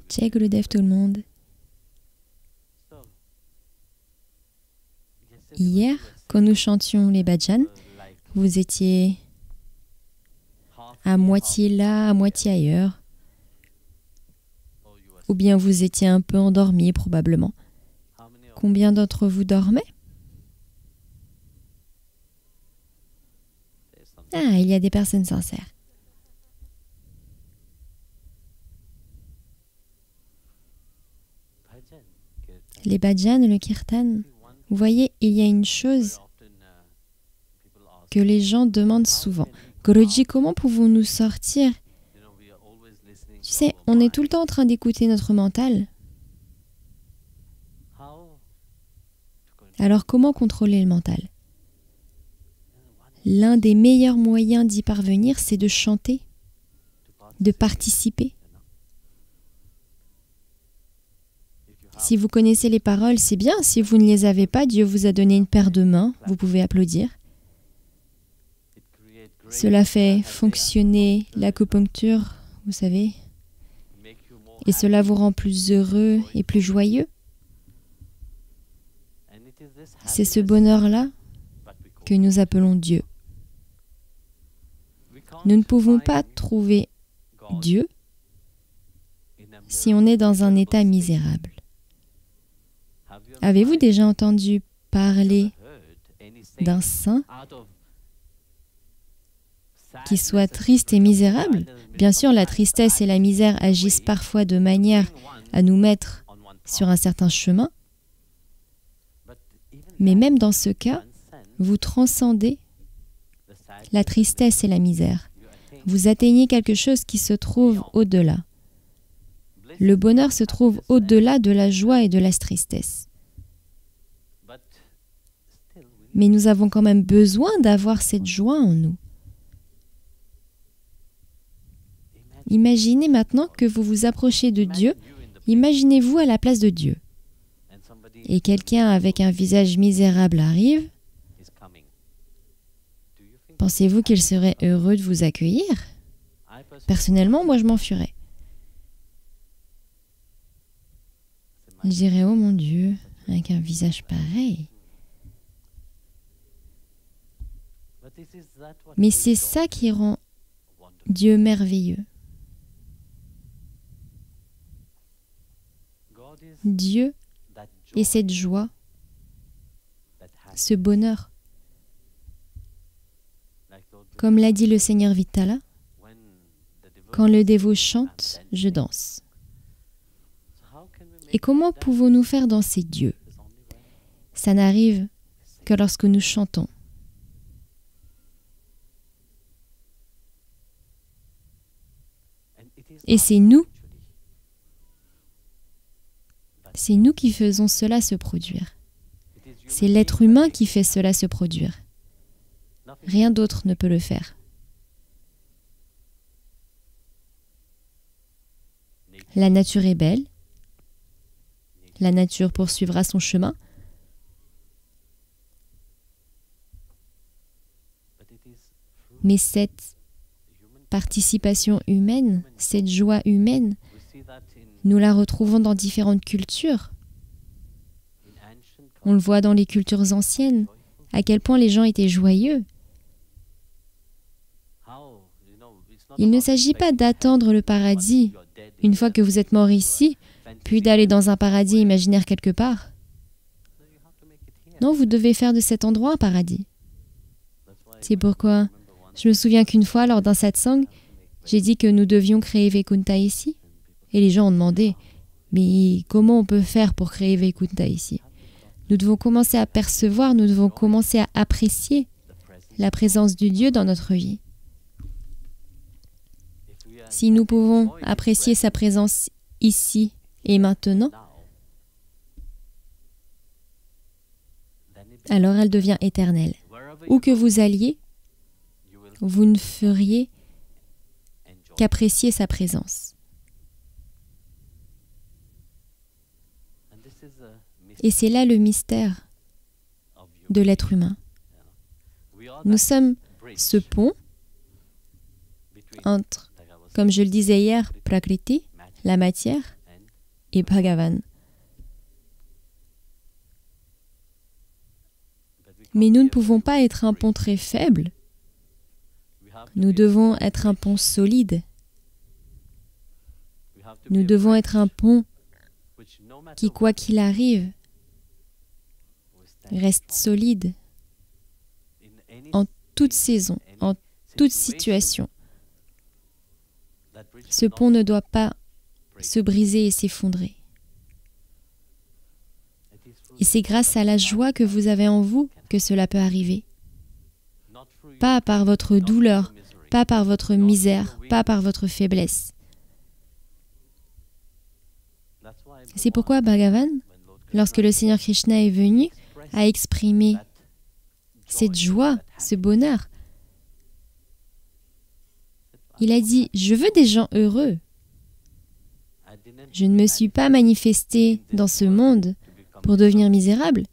Jai Gurudev tout le monde. Hier, quand nous chantions les bhajans, vous étiez à moitié là, à moitié ailleurs. Ou bien vous étiez un peu endormis probablement. Combien d'entre vous dormaient? Ah, il y a des personnes sincères. Les bhajans, le kirtan, vous voyez, il y a une chose que les gens demandent souvent. Guruji, comment pouvons-nous sortir? Tu sais, on est tout le temps en train d'écouter notre mental. Alors comment contrôler le mental? L'un des meilleurs moyens d'y parvenir, c'est de chanter, de participer. Si vous connaissez les paroles, c'est bien. Si vous ne les avez pas, Dieu vous a donné une paire de mains, vous pouvez applaudir. Cela fait fonctionner l'acupuncture, vous savez, et cela vous rend plus heureux et plus joyeux. C'est ce bonheur-là que nous appelons Dieu. Nous ne pouvons pas trouver Dieu si on est dans un état misérable. Avez-vous déjà entendu parler d'un saint qui soit triste et misérable? Bien sûr, la tristesse et la misère agissent parfois de manière à nous mettre sur un certain chemin, mais même dans ce cas, vous transcendez la tristesse et la misère. Vous atteignez quelque chose qui se trouve au-delà. Le bonheur se trouve au-delà de la joie et de la tristesse. Mais nous avons quand même besoin d'avoir cette joie en nous. Imaginez maintenant que vous vous approchez de Dieu. Imaginez-vous à la place de Dieu. Et quelqu'un avec un visage misérable arrive. Pensez-vous qu'il serait heureux de vous accueillir? Personnellement, moi je m'enfuirais. Je dirais, oh mon Dieu, avec un visage pareil. Mais c'est ça qui rend Dieu merveilleux. Dieu est cette joie, ce bonheur. Comme l'a dit le Seigneur Vitala, quand le dévot chante, je danse. Et comment pouvons-nous faire danser Dieu? Ça n'arrive que lorsque nous chantons. Et c'est nous qui faisons cela se produire. C'est l'être humain qui fait cela se produire. Rien d'autre ne peut le faire. La nature est belle. La nature poursuivra son chemin. Mais cette participation humaine, cette joie humaine, nous la retrouvons dans différentes cultures. On le voit dans les cultures anciennes, à quel point les gens étaient joyeux. Il ne s'agit pas d'attendre le paradis une fois que vous êtes mort ici, puis d'aller dans un paradis imaginaire quelque part. Non, vous devez faire de cet endroit un paradis. C'est pourquoi je me souviens qu'une fois, lors d'un satsang, j'ai dit que nous devions créer Vaikunta ici. Et les gens ont demandé, mais comment on peut faire pour créer Vaikunta ici? Nous devons commencer à percevoir, nous devons commencer à apprécier la présence du Dieu dans notre vie. Si nous pouvons apprécier sa présence ici et maintenant, alors elle devient éternelle. Où que vous alliez, vous ne feriez qu'apprécier sa présence. Et c'est là le mystère de l'être humain. Nous sommes ce pont entre, comme je le disais hier, Prakriti, la matière, et Bhagavan. Mais nous ne pouvons pas être un pont très faible. Nous devons être un pont solide. Nous devons être un pont qui, quoi qu'il arrive, reste solide en toute saison, en toute situation. Ce pont ne doit pas se briser et s'effondrer. Et c'est grâce à la joie que vous avez en vous que cela peut arriver. Pas par votre douleur, pas par votre misère, pas par votre faiblesse. C'est pourquoi Bhagavan, lorsque le Seigneur Krishna est venu, a exprimé cette joie, ce bonheur. Il a dit, je veux des gens heureux. Je ne me suis pas manifesté dans ce monde pour devenir misérable.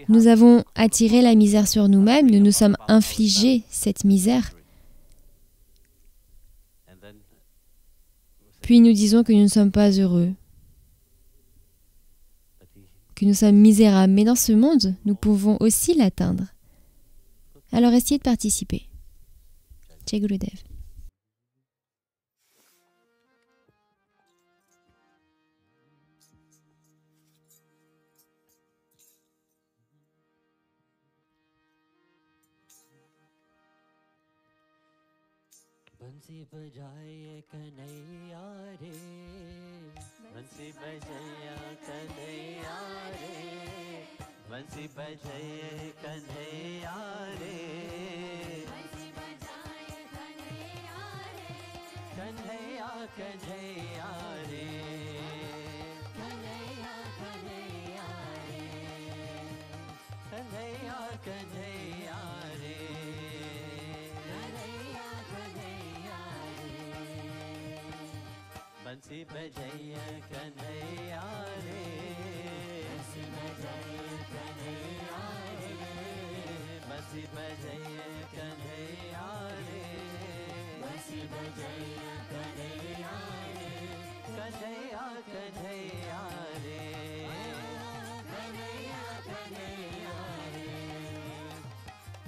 Nous avons attiré la misère sur nous-mêmes, nous nous sommes infligés cette misère. Puis nous disons que nous ne sommes pas heureux, que nous sommes misérables. Mais dans ce monde, nous pouvons aussi l'atteindre. Alors essayez de participer. Jai Gurudev. बंसी बजाए कन्हैया रे बंसी बजाया कन्हैया रे बंसी बजाए कन्हैया रे कन्हैया कन्हैया रे कन्हैया कन्हैया रे कन्हैया कन्हैया रे बंसी बजाया कन्हैया रे बंसी बजाया कन्हैया रे बंसी बजाया कन्हैया रे बंसी बजाया कन्हैया रे कन्हैया कन्हैया रे कन्हैया कन्हैया रे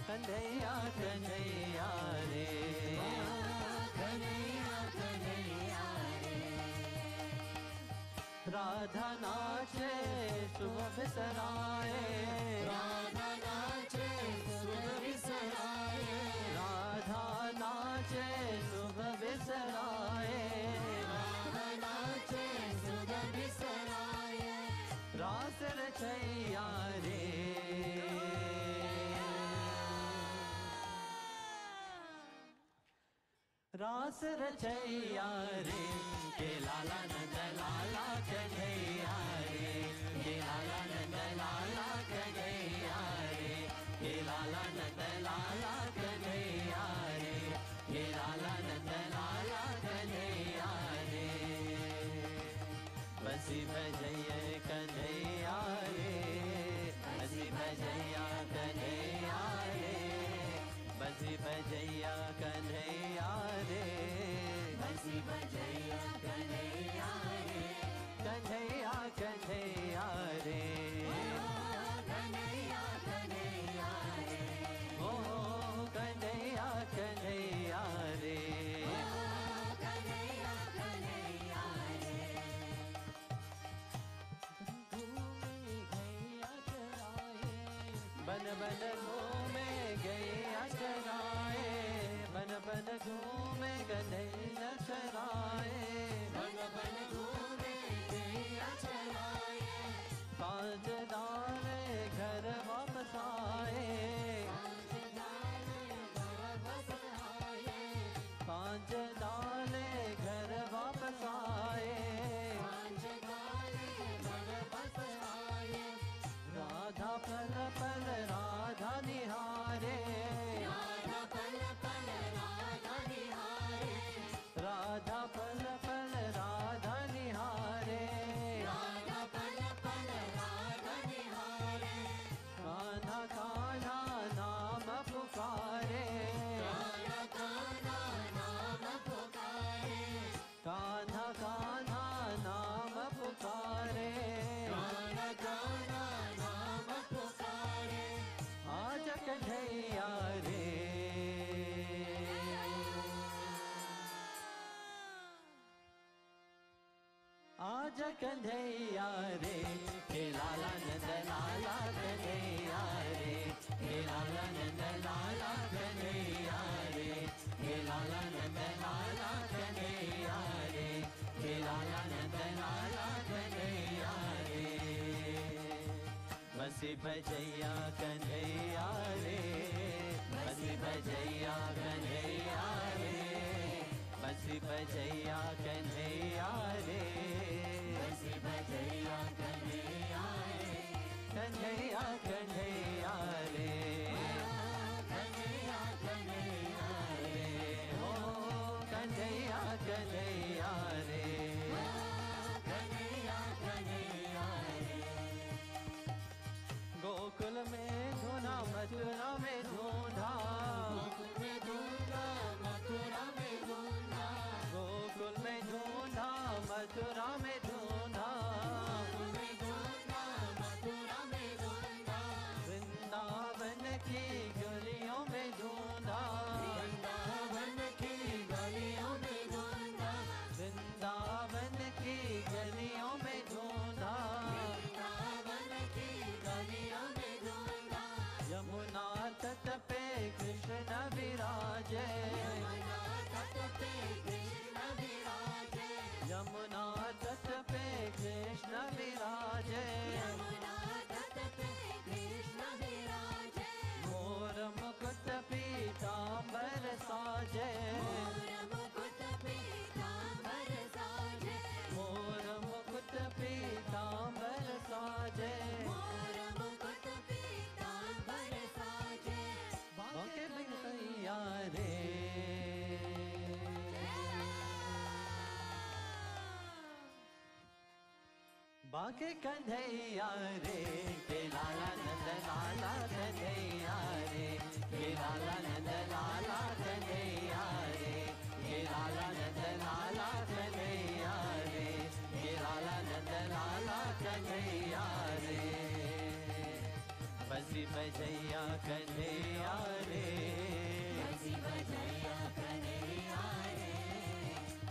कन्हैया कन्हैया रे कन्हैया कन्हैया राधा नाचे सुबह बिसराए राधा नाचे सुबह बिसराए राधा नाचे सुबह बिसराए राधा नाचे सुबह बिसराए रास रचैया रे रास रचैया रे के लाला नंद लाला कन्हैया रे के लाला नंद लाला कन्हैया रे के लाला नंद लाला कन्हैया रे के लाला नंद लाला कन्हैया रे बंसी बजैया कन्हैया रे बंसी बजैया कन्हैया रे बंसी बजैया कन्हैया रे बंसी बजैया कन्हैया रे कन्हैया कन्हैया रे कन्हैया कन्हैया रे ओ कन्हैया कन्हैया रे कन्हैया कन्हैया रे बन बन घूमे गैया चराए बन बन घूमे कन्हैया चराए बन बन घूमे गैया चराए सांझ डाले घर वापस आए सांझ डाले घर वापस आए राधा पल पल राधा निहारे राधा पल पल राधा निहारे राधा आज कन्हैया रे के लाला नंद लाला कन्हैया रे के लाला नंद लाला कन्हैया रे के लाला नंद लाला कन्हैया रे के लाला नंद लाला कन्हैया रे बसी बजैया कन्हैया रे बसी बजैया कन्हैया रे बसी बजैया कन्हैया रे बसी बजैया कन्हैया रे कन्हैया कन्हैया रे कन्हैया कन्हैया रे ओ कन्हैया कन्हैया रे कन्हैया कन्हैया रे गोकुल में ढूंढा मथुरा में ढूंढा गोकुल में ढूंढा मथुरा में ढूंढा गोकुल में ढूंढा मथुरा में ढूंढा गोकुल में ढूंढा मथुरा में ढूंढा वृंदावन की गलियों में ढूंढा वृंदावन की गलियों में ढूंढा वृंदावन की गलियों में ढूंढा वृंदावन की गलियों में ढूंढा यमुना तट पे कृष्ण विराजे यमुना तट पे कृष्ण विराजे यमुना तट पे कृष्ण विराजे यमुना तट पे कृष्ण विराजे मोर मुकुट पीतांबर साजे मोर मुकुट पीतांबर साजे मोर मुकुट पीतांबर साजे मोर मुकुट पीतांबर साजे बाके कन्हैया रे बाके कन्हैया रे के लाला नंद लाला कन्हैया रे के लाला नंद लाला कन्हैया रे के लाला नंद लाला कन्हैया रे के लाला नंद लाला कन्हैया रे बसी बजैया कन्हैया रे बसी बजैया कन्हैया रे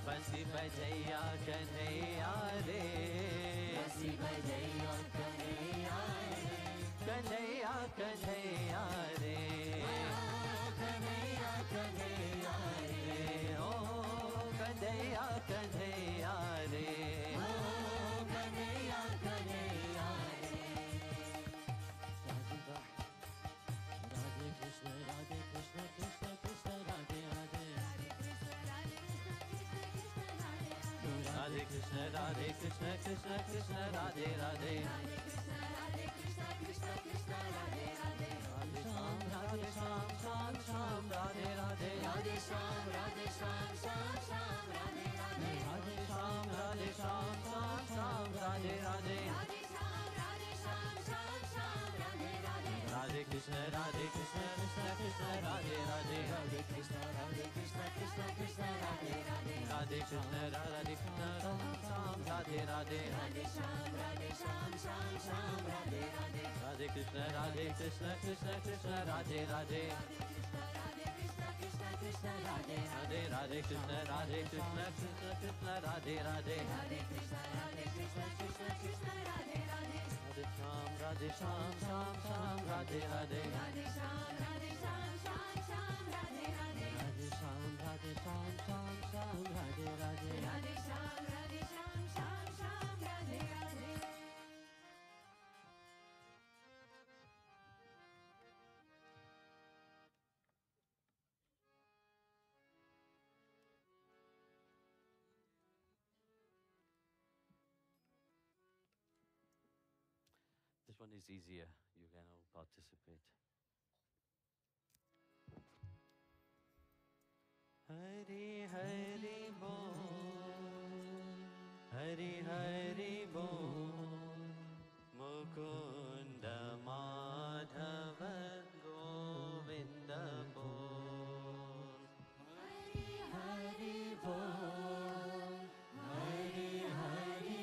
बसी बजैया कन्हैया रे बसी बजैया कन्हैया रे कन्हैया कन्हैया रे कन्हैया कन्हैया रे ओ कन्हैया कन्हैया रे ओ कन्हैया कन्हैया रे Radhe Krishna Krishna Krishna Radhe Radhe Radhe Krishna Krishna Krishna Radhe Radhe Radhe Shyam Shyam Shyam Radhe Radhe Radhe Shyam Shyam Shyam Radhe Radhe Radhe Shyam Shyam Shyam Radhe Radhe Radhe Krishna Krishna Krishna Radhe Radhe Radhe Krishna Krishna Radhe Radhe Radhe Krishna Ram Shyam Radhe Radhe Radhe Shyam Shyam Radhe Radhe Radhe Krishna Krishna Krishna Radhe Radhe Radhe Radhe Krishna Krishna Krishna Radhe Radhe Radhe Shyam Shyam Radhe Radhe Radhe Shyam Shyam Radhe Radhe Radhe Shyam Shyam Radhe Radhe Radhe Shyam Shyam Radhe Radhe This one is easier. You can all participate. Hari Hari Bol, Hari Hari Bol, Mukunda Madhava Govinda Bol. Hari Hari Bol, Hari Hari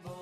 Bol.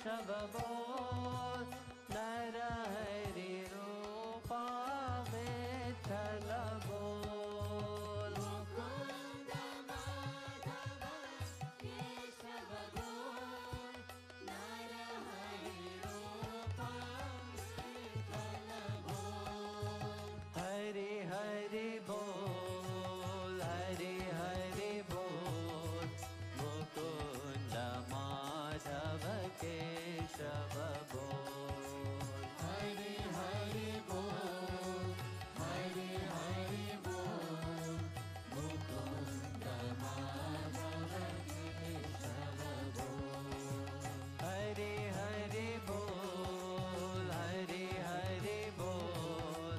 Keshav बोल नर हरि रूपा विठ्ठल बोल मुकुंद माधव केशव बोल नर हरि रूपा विठ्ठल बोल हरि हरि बोल हरि हरि बोल मुकुंद माधव केशव बोल हरि हरि बोल हरि हरि बोल मुकुंद माधव केशव बोल हरि हरि बोल हरि हरि बोल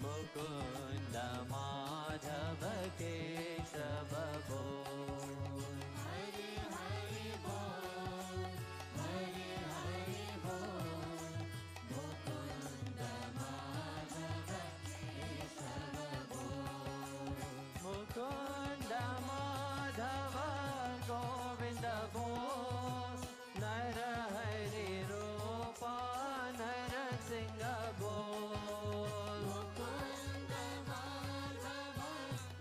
मुकुंद माधव केशव बोल हरि हरि बोल हरि हरि बोल मुकुंद माधव केशव बोल मुकुंद माधव गोविंद बोल नर हरि रूपा नर सिंह बोल मुकुंद माधव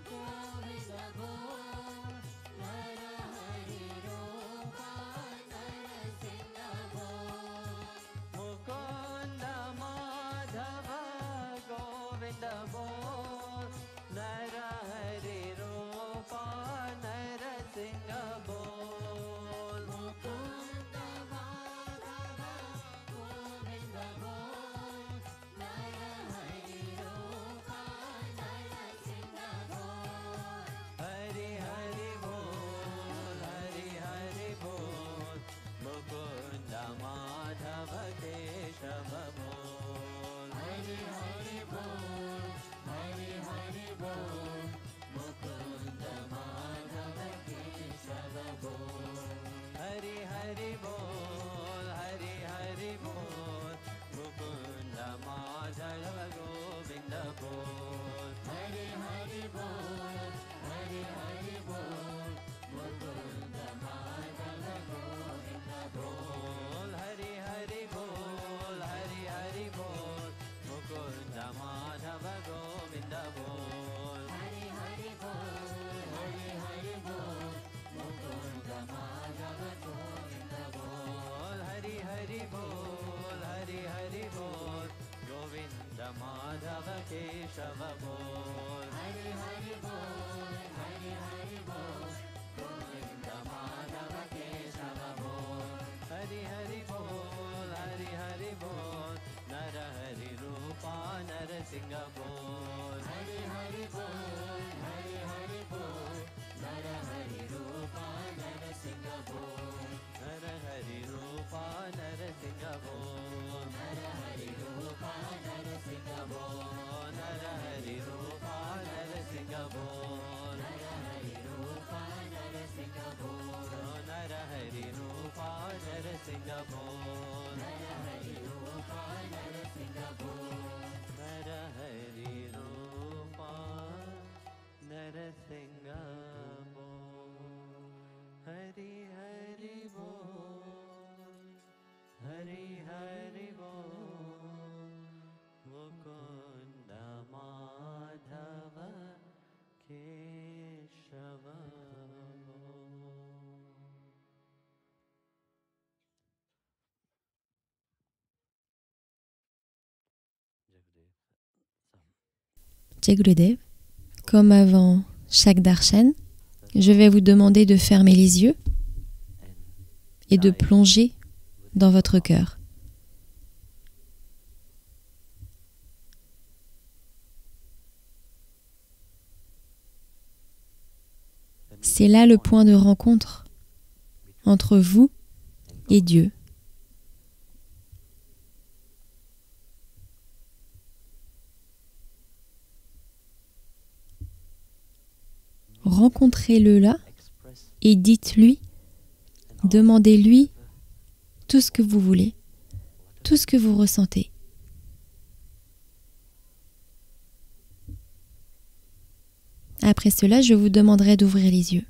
गोविंद बोल नर हरि रूपा नर सिंह बोल मुकुंद माधव गोविंद बोल नर हरि रूपा नर सिंह बोल मुकुंद माधव गोविंद बोल नर हरि रूपा नर सिंह बोल हरि हरि बोल हरि हरि बोल मुकुंद माधव केशव बोल हरि हरि बोल हरि हरि बोल मुकुंद माधव केशव बोल हरि हरि बोल हरि हरि बोल मुकुंद माधव गोविंद बोल हरि हरि बोल हरि हरि बोल मुकुंद माधव गोविंद बोल हरि हरि बोल हरि हरि बोल मुकुंद माधव गोविंद बोल हरि हरि बोल हरि हरि बोल मुकुंद माधव गोविंद बोल हरि हरि बोल हरि हरि बोल गोविंद माधव केशव बोल हरि हरि बोल हरि हरि बोल गोविंद माधव केशव बोल हरि हरि बोल हरि हरि बोल नर हरि रूपा नर सिंह बोल हरि हरि बोल हरि हरि बोल नर हरि रूपा नर सिंह बोल नर हरि रूपा नर सिंह बोल नर हरि रूपा नर सिंह बोल नर हरि रूपा नर सिंह बोल नर हरि रूपा नर सिंह बोल नर हरि रूपा नर सिंह बोल नर हरि रूपा नर सिंह बोल नर हरि रूपा नर सिंह बोल हरि हरि बोल हरि हरि बोल मुकुंद माधव केशव बोल Jai Gurudev, comme avant chaque darshan, je vais vous demander de fermer les yeux et de plonger dans votre cœur. C'est là le point de rencontre entre vous et Dieu. Rencontrez-le là et dites-lui, demandez-lui tout ce que vous voulez, tout ce que vous ressentez. Après cela, je vous demanderai d'ouvrir les yeux.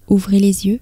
Ouvrez les yeux.